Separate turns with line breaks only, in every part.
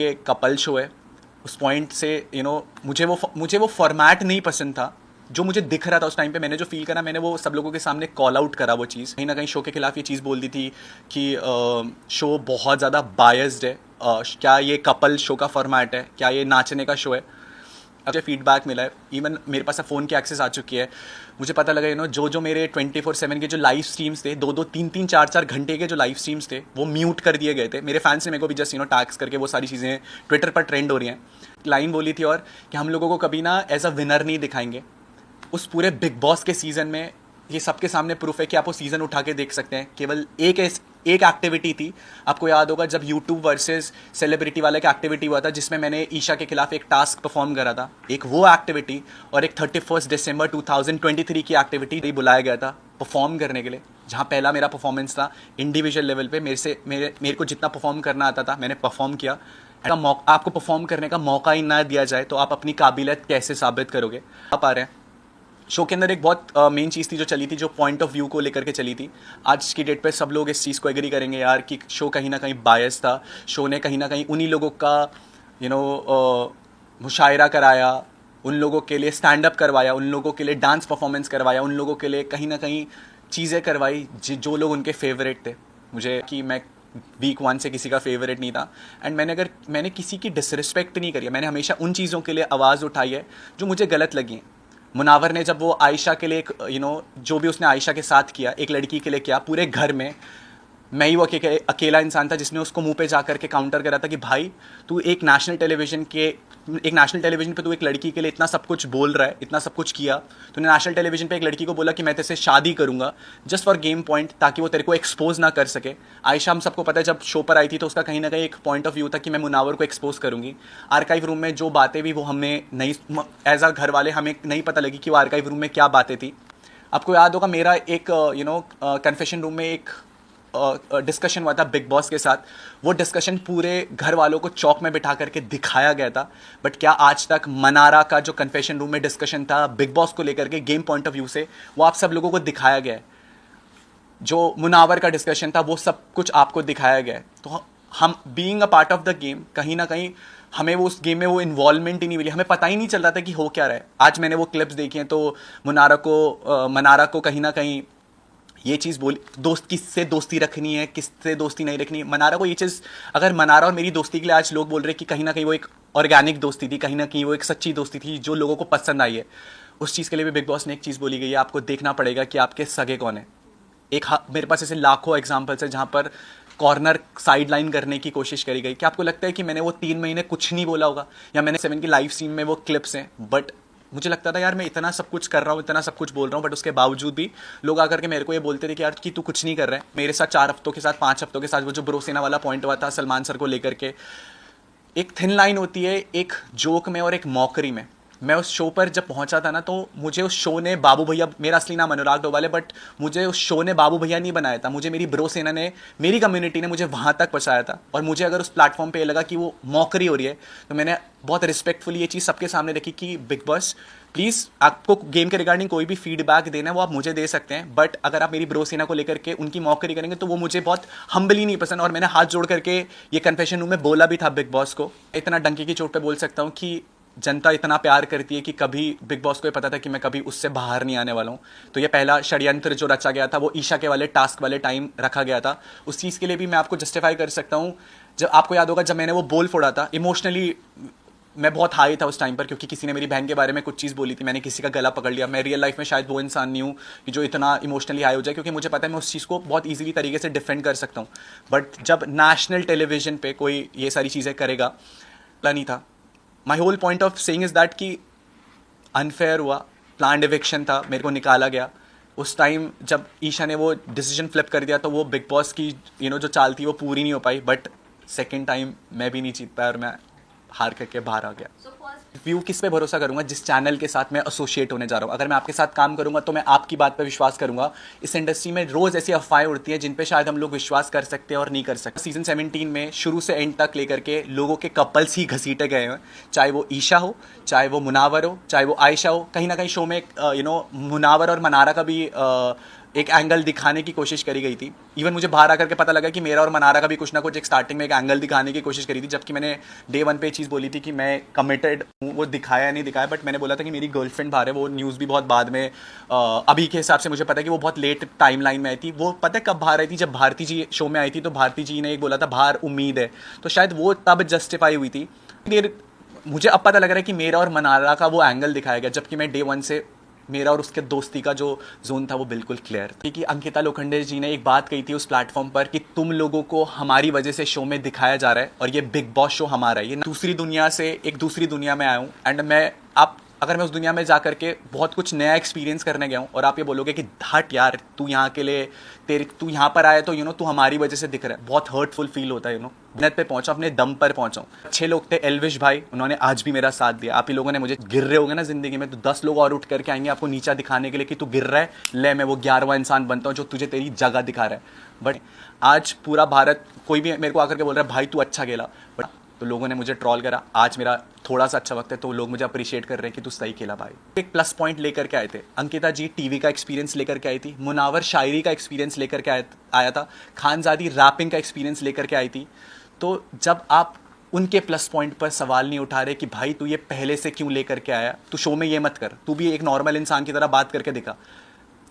ये couple show है, उस पॉइंट से मुझे वो फॉर्मेट नहीं पसंद था जो मुझे दिख रहा था उस टाइम पे। मैंने जो फील करा, मैंने वो सब लोगों के सामने कॉल आउट करा वो चीज़। कहीं ना कहीं शो के खिलाफ ये चीज़ बोल दी थी कि शो बहुत ज़्यादा बायस्ड है। क्या ये कपल शो का फॉर्मेट है, क्या ये नाचने का शो है। मुझे फीडबैक मिला है, इवन मेरे पास फ़ोन की एक्सेस आ चुकी है। मुझे पता लगा जो मेरे 24/7 के जो लाइव स्ट्रीम्स थे, 2-2 3-3 4-4 घंटे के जो लाइव स्ट्रीम्स थे, वो म्यूट कर दिए गए थे। मेरे फैंस ने मेरे को भी जस्ट टैग्स करके वो सारी चीज़ें ट्विटर पर ट्रेंड हो रही हैं। लाइन बोली थी और कि हम लोगों को कभी ना एज अ विनर नहीं दिखाएंगे। उस पूरे बिग बॉस के सीज़न में ये सबके सामने प्रूफ है कि आप वो सीज़न उठा के देख सकते हैं। केवल एक एक्टिविटी थी, आपको याद होगा जब यूट्यूब वर्सेस सेलिब्रिटी वाला एक एक्टिविटी हुआ था जिसमें मैंने ईशा के खिलाफ एक टास्क परफॉर्म करा था। एक वो एक्टिविटी और एक 31 दिसंबर 2023 की एक्टिविटी बुलाया गया था परफॉर्म करने के लिए, जहाँ पहला मेरा परफॉर्मेंस था इंडिविजुअल लेवल पे। मेरे को जितना परफॉर्म करना आता था मैंने परफॉर्म किया। आपको परफॉर्म करने का मौका ही ना दिया जाए तो आप अपनी काबिलियत कैसे साबित करोगे। आप आ रहे हैं शो के अंदर एक बहुत मेन चीज़ थी जो चली थी, जो पॉइंट ऑफ व्यू को लेकर के चली थी। आज की डेट पे सब लोग इस चीज़ को एग्री करेंगे यार कि शो कहीं ना कहीं बायस था। शो ने कहीं ना कहीं उन्हीं लोगों का मुशायरा कराया, उन लोगों के लिए स्टैंड अप करवाया, उन लोगों के लिए डांस परफॉर्मेंस करवाया, उन लोगों के लिए कहीं ना कहीं चीज़ें करवाई जो लोग उनके फेवरेट थे। मुझे कि मैं वीक 1 से किसी का फेवरेट नहीं था एंड मैंने किसी की डिसरिस्पेक्ट नहीं करी है। मैंने हमेशा उन चीज़ों के लिए आवाज़ उठाई है जो मुझे गलत लगी हैं। मुनावर ने जब वो आयशा के लिए एक जो भी उसने आयशा के साथ किया, एक लड़की के लिए किया, पूरे घर में मैं ही वो अकेला इंसान था जिसने उसको मुंह पे जा करके काउंटर करा था कि भाई तू एक नेशनल टेलीविजन पे तू एक लड़की के लिए इतना सब कुछ बोल रहा है, इतना सब कुछ किया। तूने नेशनल टेलीविजन पे एक लड़की को बोला कि मैं तेरे से शादी करूंगा जस्ट फॉर गेम पॉइंट, ताकि वो तेरे को एक्सपोज ना कर सके। आयशा हम सबको पता है जब शो पर आई थी तो उसका कहीं ना कहीं एक पॉइंट ऑफ व्यू था कि मैं मुनावर को एक्सपोज करूंगी। आर्काइव रूम में जो बातें भी वो हमें नहीं, एज अ घर वाले हमें नहीं पता लगी कि वो आर्काइव रूम में क्या बातें थी। आपको याद होगा मेरा एक कन्फेशन रूम में एक डिस्कशन हुआ था बिग बॉस के साथ। वो डिस्कशन पूरे घर वालों को चौक में बिठा करके दिखाया गया था। बट क्या आज तक मनारा का जो कन्फेशन रूम में डिस्कशन था बिग बॉस को लेकर के गेम पॉइंट ऑफ व्यू से, वो आप सब लोगों को दिखाया गया है? जो मुनावर का डिस्कशन था वो सब कुछ आपको दिखाया गया है। तो हम being a part of the game, कहीं ना कहीं हमें वो उस गेम में वो इन्वॉल्वमेंट ही नहीं मिली, हमें पता ही नहीं चल रहा था कि हो क्या रहा है। आज मैंने वो क्लिप्स देखी हैं तो मनारा को कहीं ना कहीं ये चीज़ बोली, दोस्त किससे दोस्ती रखनी है, किससे दोस्ती नहीं रखनी है। मनारा को ये चीज़, अगर मनारा और मेरी दोस्ती के लिए आज लोग बोल रहे हैं कि कहीं ना कहीं वो एक ऑर्गेनिक दोस्ती थी, कहीं ना कहीं वो एक सच्ची दोस्ती थी जो लोगों को पसंद आई है, उस चीज़ के लिए भी बिग बॉस ने एक चीज़ बोली गई है, आपको देखना पड़ेगा कि आपके सगे कौन है। मेरे पास ऐसे लाखों एग्जाम्पल्स है जहाँ पर कॉर्नर साइड लाइन करने की कोशिश करी गई। क्या आपको लगता है कि मैंने वो 3 महीने कुछ नहीं बोला होगा, या मैंने 7 की लाइव स्ट्रीम में वो क्लिप्स हैं, बट मुझे लगता था यार मैं इतना सब कुछ कर रहा हूँ, इतना सब कुछ बोल रहा हूँ, बट उसके बावजूद भी लोग आकर के मेरे को ये बोलते थे कि यार कि तू कुछ नहीं कर रहा है। मेरे साथ 4 हफ्तों के साथ 5 हफ्तों के साथ वो जो ब्रोसेना वाला पॉइंट हुआ था सलमान सर को लेकर के, एक थिन लाइन होती है एक जोक में और एक मॉकरी में। मैं उस शो पर जब पहुंचा था ना, तो मुझे उस शो ने बाबू भैया, मेरा असली नाम अनुराग डोवाल है, बट मुझे उस शो ने बाबू भैया नहीं बनाया था, मुझे मेरी ब्रो सेना ने, मेरी कम्युनिटी ने मुझे वहाँ तक पहुँचाया था। और मुझे अगर उस प्लेटफॉर्म पे ये लगा कि वो मॉकरी हो रही है, तो मैंने बहुत रिस्पेक्टफुली ये चीज़ सबके सामने रखी कि बिग बॉस प्लीज़, आपको गेम के रिगार्डिंग कोई भी फीडबैक देना है वो आप मुझे दे सकते हैं, बट अगर आप मेरी ब्रो सेना को लेकर के उनकी मॉकरी करेंगे तो वो मुझे बहुत हम्बली नहीं पसंद। और मैंने हाथ जोड़ करके ये कन्फेशन रूम में बोला भी था बिग बॉस को। इतना डंकी की चोट पे बोल सकता हूँ कि जनता इतना प्यार करती है कि कभी बिग बॉस को ये पता था कि मैं कभी उससे बाहर नहीं आने वाला हूँ। तो ये पहला षड्यंत्र जो रचा गया था वो ईशा के वाले टास्क वाले टाइम रखा गया था। उस चीज़ के लिए भी मैं आपको जस्टिफाई कर सकता हूँ। जब आपको याद होगा जब मैंने वो बोल फोड़ा था, इमोशनली मैं बहुत हाई था उस टाइम पर, क्योंकि किसी ने मेरी बहन के बारे में कुछ चीज़ बोली थी, मैंने किसी का गला पकड़ लिया। मैं रियल लाइफ में शायद वो इंसान नहीं हूँ कि जो इतना इमोशनली हाई हो जाए, क्योंकि मुझे पता है मैं उस चीज़ को बहुत ईजिली तरीके से डिफेंड कर सकता हूँ। बट जब नेशनल टेलीविजन पे कोई ये सारी चीज़ें करेगा, नहीं था। My whole point of saying is that कि अनफेयर हुआ, प्लान्ड इविक्शन था, मेरे को निकाला गया। उस टाइम जब ईशा ने वो डिसीजन फ्लिप कर दिया तो वो बिग बॉस की जो चाल थी वो पूरी नहीं हो पाई। बट सेकेंड टाइम मैं भी नहीं जीत पाया और मैं हार करके बाहर आ गया। व्यू किस पे भरोसा करूंगा? जिस चैनल के साथ मैं एसोसिएट होने जा रहा हूँ। अगर मैं आपके साथ काम करूंगा तो मैं आपकी बात पे विश्वास करूंगा। इस इंडस्ट्री में रोज़ ऐसी अफवाहें उड़ती हैं जिन पे शायद हम लोग विश्वास कर सकते हैं और नहीं कर सकते। सीजन 17 में शुरू से एंड तक लेकर के लोगों के कपल्स ही घसीटे गए हैं, चाहे वो ईशा हो, चाहे वो मुनावर हो, चाहे वो आयशा हो। कहीं ना कहीं शो में मुनावर और मनारा का भी एक एंगल दिखाने की कोशिश करी गई थी। इवन मुझे बाहर आकर के पता लगा कि मेरा और मनारा का भी कुछ ना कुछ एक स्टार्टिंग में एक एंगल दिखाने की कोशिश करी थी, जबकि मैंने डे वन पे ये चीज़ बोली थी कि मैं कमिटेड हूँ। वो दिखाया नहीं दिखाया, बट मैंने बोला था कि मेरी गर्लफ्रेंड बाहर है। वो न्यूज़ भी बहुत बाद में अभी के हिसाब से मुझे पता है कि वो बहुत लेट टाइम लाइन में आई थी। वो पता है कब बाहर आई थी? जब भारती जी शो में आई थी, तो भारती जी ने एक बोला था बाहर उम्मीद है, तो शायद वो तब जस्टिफाई हुई थी। मुझे अब पता लग रहा है कि मेरा और मनारा का वो एंगल दिखाया गया, जबकि मैं डे वन से मेरा और उसके दोस्ती का जो जोन था वो बिल्कुल क्लियर था। कि अंकिता लोखंडे जी ने एक बात कही थी उस प्लेटफॉर्म पर कि तुम लोगों को हमारी वजह से शो में दिखाया जा रहा है और ये बिग बॉस शो हमारा है। ये दूसरी दुनिया से एक दूसरी दुनिया में आया हूँ, एंड मैं आप अगर मैं उस दुनिया में जा करके बहुत कुछ नया एक्सपीरियंस करने गया हूँ और आप ये बोलोगे कि हट यार तू यहाँ के लिए तू यहाँ पर आया तो तू हमारी वजह से दिख रहा है, बहुत हर्टफुल फील होता है। मेहनत पे पहुंचा, अपने दम पर पहुंचा हूँ। अच्छे लोग थे, एलविश भाई, उन्होंने आज भी मेरा साथ दिया। आप ही लोगों ने मुझे गिर रहे होगे ना जिंदगी में, तो 10 लोग और उठ करके आएंगे आपको नीचा दिखाने के लिए कि तू गिर रहा है, ले मैं वो 11वां इंसान बनता हूँ जो तुझे तेरी जगह दिखा रहा है। बट आज पूरा भारत, कोई भी मेरे को आकर के बोल रहा है भाई तू अच्छा खेला, बट तो लोगों ने मुझे ट्रॉल करा। आज मेरा थोड़ा सा अच्छा वक्त है तो लोग मुझे अप्रिशिएट कर रहे हैं कि तू सही खेला भाई। एक प्लस पॉइंट लेकर के आए थे अंकिता जी, टीवी का एक्सपीरियंस लेकर के आई थी। मुनावर शायरी का एक्सपीरियंस लेकर के आया था। खानजादी रैपिंग का एक्सपीरियंस लेकर के आई थी। तो जब आप उनके प्लस पॉइंट पर सवाल नहीं उठा रहे कि भाई तू ये पहले से क्यों लेकर के आया, तू शो में ये मत कर, तू भी एक नॉर्मल इंसान की तरह बात करके दिखा,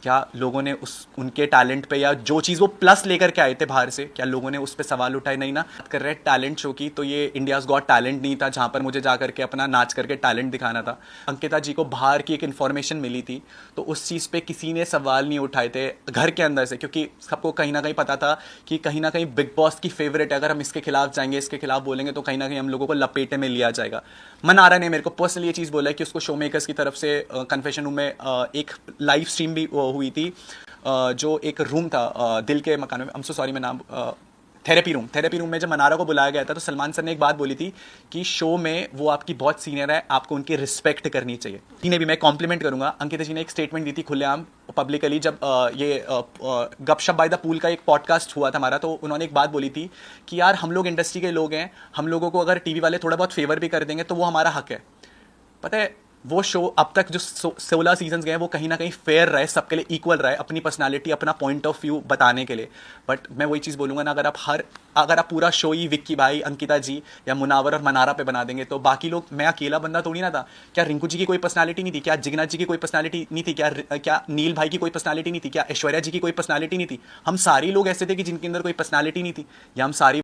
क्या लोगों ने उनके टैलेंट पे या जो चीज़ वो प्लस लेकर के आए थे बाहर से, क्या लोगों ने उस पर सवाल उठाए? नहीं ना। बात कर रहे हैं टैलेंट शो की, तो ये इंडियाज़ गॉट टैलेंट नहीं था जहाँ पर मुझे जा करके अपना नाच करके टैलेंट दिखाना था। अंकिता जी को बाहर की एक इन्फॉर्मेशन मिली थी, तो उस चीज़ पे किसी ने सवाल नहीं उठाए थे घर के अंदर से, क्योंकि सबको कहीं ना कहीं पता था कि कहीं ना कहीं बिग बॉस की फेवरेट है, अगर हम इसके खिलाफ जाएंगे, इसके खिलाफ बोलेंगे तो कहीं ना कहीं हम लोगों को लपेटे में लिया जाएगा। मनारा ने मेरे को पर्सनली ये चीज़ बोला है कि उसको शो मेकर्स की तरफ से कन्फेशन रूम में एक लाइव स्ट्रीम भी हुई थी, जो एक रूम था दिल के मकान में, आई एम सो सॉरी मैं नाम, थेरेपी रूम में जब मनारा को बुलाया गया था, तो सलमान सर ने एक बात बोली थी कि शो में वो आपकी बहुत सीनियर है, आपको उनकी रिस्पेक्ट करनी चाहिए। इन्हें भी मैं कॉम्प्लीमेंट करूंगा। अंकिता जी ने एक स्टेटमेंट दी थी खुलेआम पब्लिकली, जब ये गपशप बाय द पूल का एक पॉडकास्ट हुआ था हमारा, तो उन्होंने एक बात बोली थी कि यार हम लोग इंडस्ट्री के लोग हैं, हम लोगों को अगर टीवी वाले थोड़ा बहुत फेवर भी कर देंगे तो वो हमारा हक है। पता है वो शो अब तक जो 16 सीजन्स गए हैं वो कहीं ना कहीं फेयर रहे, सबके लिए इक्वल रहे, अपनी पर्सनालिटी अपना पॉइंट ऑफ व्यू बताने के लिए। बट मैं वही चीज़ बोलूँगा ना, अगर आप पूरा शो ही विक्की भाई, अंकिता जी या मुनावर और मनारा पे बना देंगे तो बाकी लोग, मैं अकेला बंदा थोड़ी ना था। क्या रिंकू जी की कोई पर्सनालिटी नहीं थी? क्या जिग्ना जी की कोई पर्सनालिटी नहीं थी? क्या नील भाई की कोई पर्सनालिटी नहीं थी? क्या ऐश्वर्या जी की कोई पर्सनालिटी नहीं थी? हम सारे लोग ऐसे थे कि जिनके अंदर कोई पर्सनालिटी नहीं थी, या हम सारी